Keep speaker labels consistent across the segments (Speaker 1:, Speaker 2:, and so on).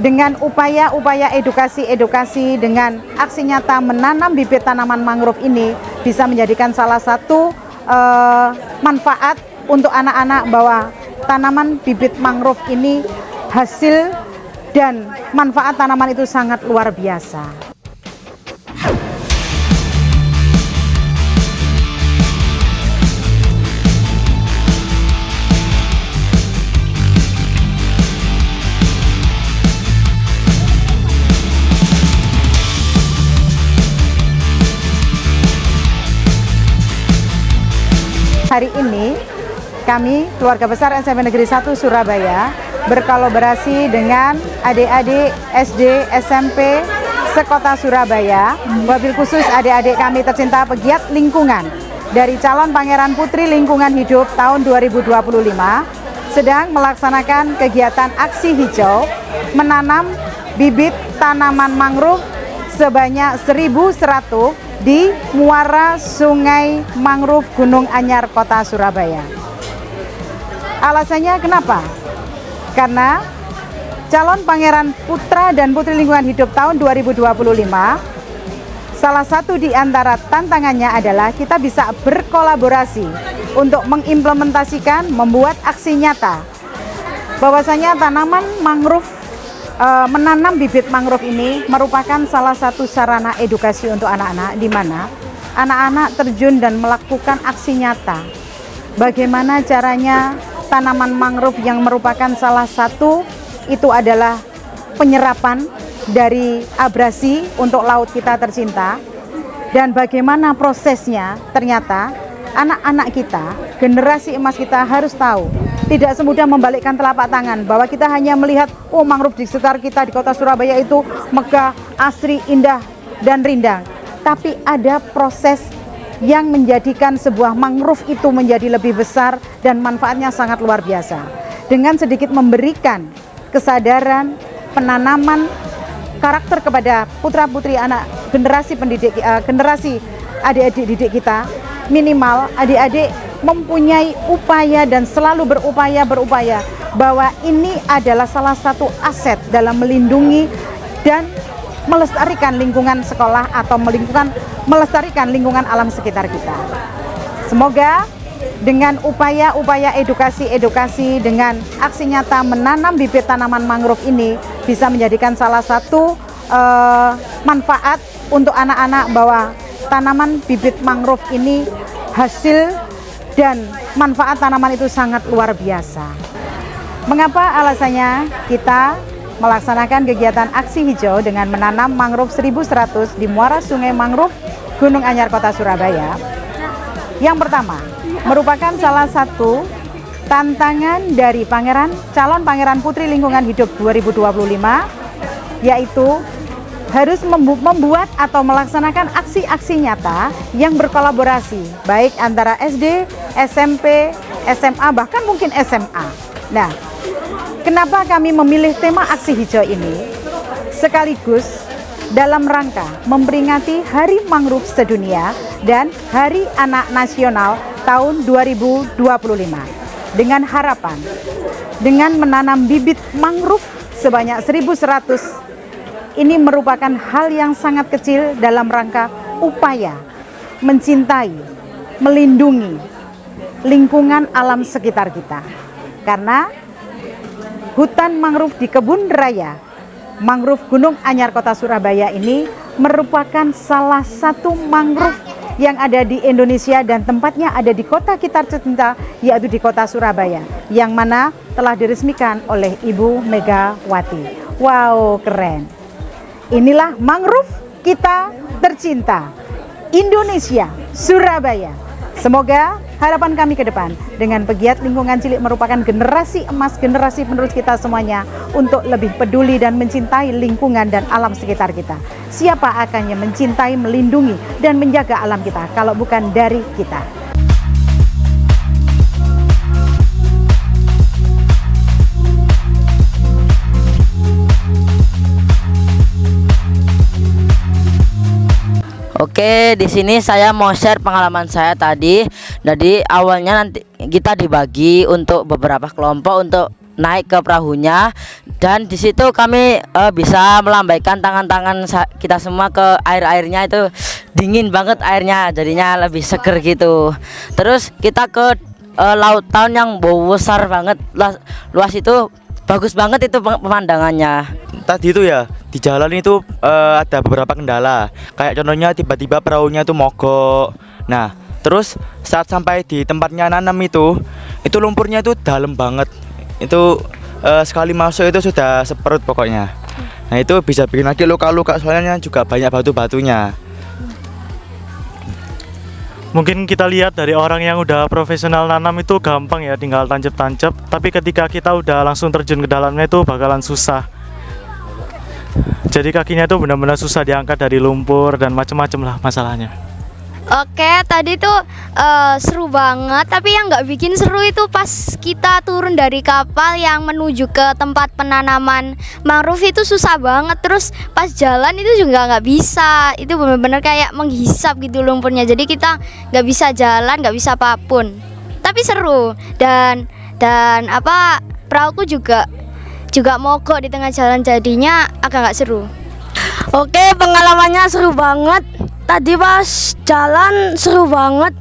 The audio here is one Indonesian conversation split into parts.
Speaker 1: dengan upaya-upaya edukasi dengan aksi nyata menanam bibit tanaman mangrove ini bisa menjadikan salah satu manfaat untuk anak-anak bahwa tanaman bibit mangrove ini hasil dan manfaat tanaman itu sangat luar biasa. Hari ini kami keluarga besar SMP Negeri 1 Surabaya berkolaborasi dengan adik-adik SD SMP sekota Surabaya, wabil khusus adik-adik kami tercinta pegiat lingkungan dari calon Pangeran Putri Lingkungan Hidup tahun 2025 sedang melaksanakan kegiatan aksi hijau menanam bibit tanaman mangrove sebanyak 1.100 di muara Sungai Mangrove Gunung Anyar, Kota Surabaya. Alasannya kenapa? Karena calon Pangeran Putra dan Putri Lingkungan Hidup tahun 2025, salah satu di antara tantangannya adalah kita bisa berkolaborasi untuk mengimplementasikan, membuat aksi nyata bahwasanya tanaman mangrove, menanam bibit mangrove ini merupakan salah satu sarana edukasi untuk anak-anak, di mana anak-anak terjun dan melakukan aksi nyata. Bagaimana caranya tanaman mangrove yang merupakan salah satu itu adalah penyerapan dari abrasi untuk laut kita tercinta, dan bagaimana prosesnya. Ternyata anak-anak kita, generasi emas kita harus tahu, tidak semudah membalikkan telapak tangan bahwa kita hanya melihat mangrove di sekitar kita di kota Surabaya itu megah, asri, indah, dan rindang. Tapi ada proses yang menjadikan sebuah mangrove itu menjadi lebih besar dan manfaatnya sangat luar biasa. Dengan sedikit memberikan kesadaran, penanaman karakter kepada putra-putri anak generasi pendidik, generasi adik-adik didik kita, minimal adik-adik mempunyai upaya dan selalu berupaya bahwa ini adalah salah satu aset dalam melindungi dan melestarikan lingkungan sekolah atau melestarikan lingkungan alam sekitar kita. Semoga dengan upaya-upaya edukasi dengan aksi nyata menanam bibit tanaman mangrove ini bisa menjadikan salah satu manfaat untuk anak-anak bahwa tanaman bibit mangrove ini hasil dan manfaat tanaman itu sangat luar biasa. Mengapa alasannya kita melaksanakan kegiatan aksi hijau dengan menanam mangrove 1.100 di muara Sungai Mangrove Gunung Anyar, Kota Surabaya? Yang pertama, merupakan salah satu tantangan dari calon Pangeran Putri Lingkungan Hidup 2025, yaitu harus membuat atau melaksanakan aksi-aksi nyata yang berkolaborasi baik antara SD, SMP, SMA, bahkan mungkin SMA. Nah, kenapa kami memilih tema aksi hijau ini? Sekaligus dalam rangka memperingati Hari Mangrove Sedunia dan Hari Anak Nasional tahun 2025. Dengan harapan, dengan menanam bibit mangrove sebanyak 1.100, ini merupakan hal yang sangat kecil dalam rangka upaya mencintai, melindungi lingkungan alam sekitar kita. Karena hutan mangrove di Kebun Raya Mangrove Gunung Anyar, Kota Surabaya ini merupakan salah satu mangrove yang ada di Indonesia dan tempatnya ada di kota kita tercinta, yaitu di kota Surabaya, yang mana telah diresmikan oleh Ibu Megawati. Wow, keren. Inilah mangrove kita tercinta, Indonesia, Surabaya. Semoga harapan kami ke depan dengan pegiat lingkungan cilik merupakan generasi emas, generasi penerus kita semuanya untuk lebih peduli dan mencintai lingkungan dan alam sekitar kita. Siapa akan yang mencintai, melindungi, dan menjaga alam kita kalau bukan dari kita?
Speaker 2: Oke, di sini saya mau share pengalaman saya tadi. Jadi awalnya nanti kita dibagi untuk beberapa kelompok untuk naik ke perahunya, dan di situ kami bisa melambaikan tangan-tangan kita semua ke airnya. Itu dingin banget airnya, jadinya lebih seger gitu. Terus kita ke lautan yang besar banget, luas itu, bagus banget itu pemandangannya.
Speaker 3: Tadi itu ya di jalan itu ada beberapa kendala, kayak contohnya tiba-tiba perahunya itu mogok. Nah, terus saat sampai di tempatnya nanam itu lumpurnya itu dalam banget. Itu sekali masuk itu sudah seperut pokoknya. Nah, itu bisa bikin lagi luka-luka, soalnya juga banyak batu-batunya.
Speaker 4: Mungkin kita lihat dari orang yang udah profesional nanam itu gampang ya, tinggal tancap-tancap. Tapi ketika kita udah langsung terjun ke dalamnya itu bakalan susah. Jadi kakinya itu benar-benar susah diangkat dari lumpur dan macam-macam lah masalahnya.
Speaker 5: Oke, tadi tuh seru banget. Tapi yang nggak bikin seru itu pas kita turun dari kapal yang menuju ke tempat penanaman mangrove, itu susah banget. Terus pas jalan itu juga nggak bisa. Itu benar-benar kayak menghisap gitu lumpurnya. Jadi kita nggak bisa jalan, nggak bisa apapun. Tapi seru, dan apa, perahuku juga mogok di tengah jalan, jadinya agak nggak seru.
Speaker 6: Oke, pengalamannya seru banget. Tadi pas jalan seru banget.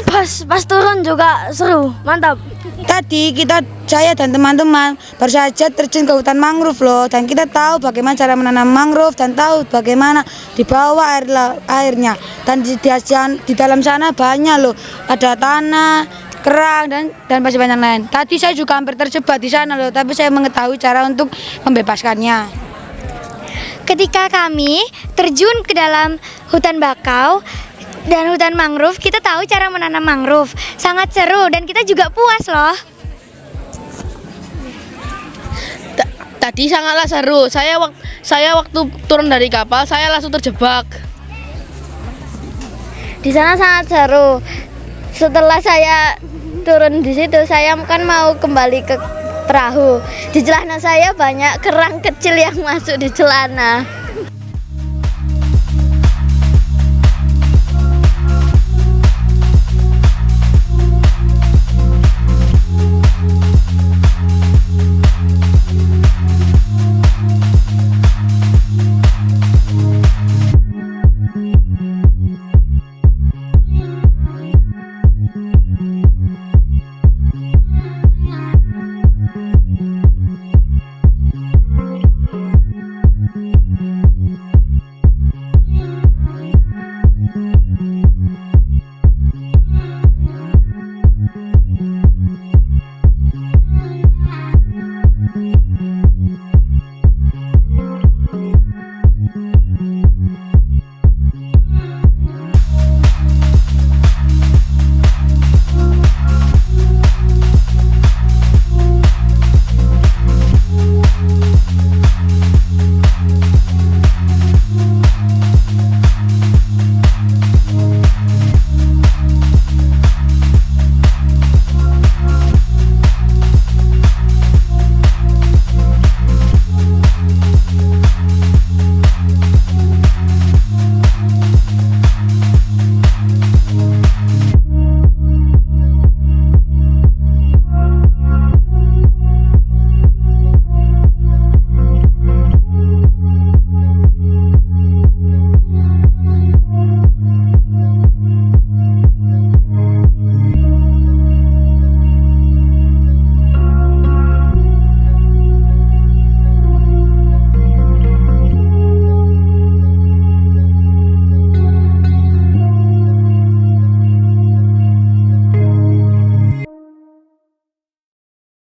Speaker 6: Pas turun juga seru, mantap.
Speaker 7: Tadi saya dan teman-teman baru saja terjun ke hutan mangrove loh, dan kita tahu bagaimana cara menanam mangrove dan tahu bagaimana dibawa airnya. Dan di dalam sana banyak loh, ada tanah, kerang dan masih banyak lain. Tadi saya juga hampir terjebak di sana loh, tapi saya mengetahui cara untuk membebaskannya.
Speaker 5: Ketika kami terjun ke dalam hutan bakau dan hutan mangrove, kita tahu cara menanam mangrove. Sangat seru dan kita juga puas loh.
Speaker 8: Tadi sangatlah seru. Saya waktu turun dari kapal, saya langsung terjebak.
Speaker 5: Di sana sangat seru. Setelah saya turun di situ, saya kan mau kembali ke perahu. Di celana saya banyak kerang kecil yang masuk di celana.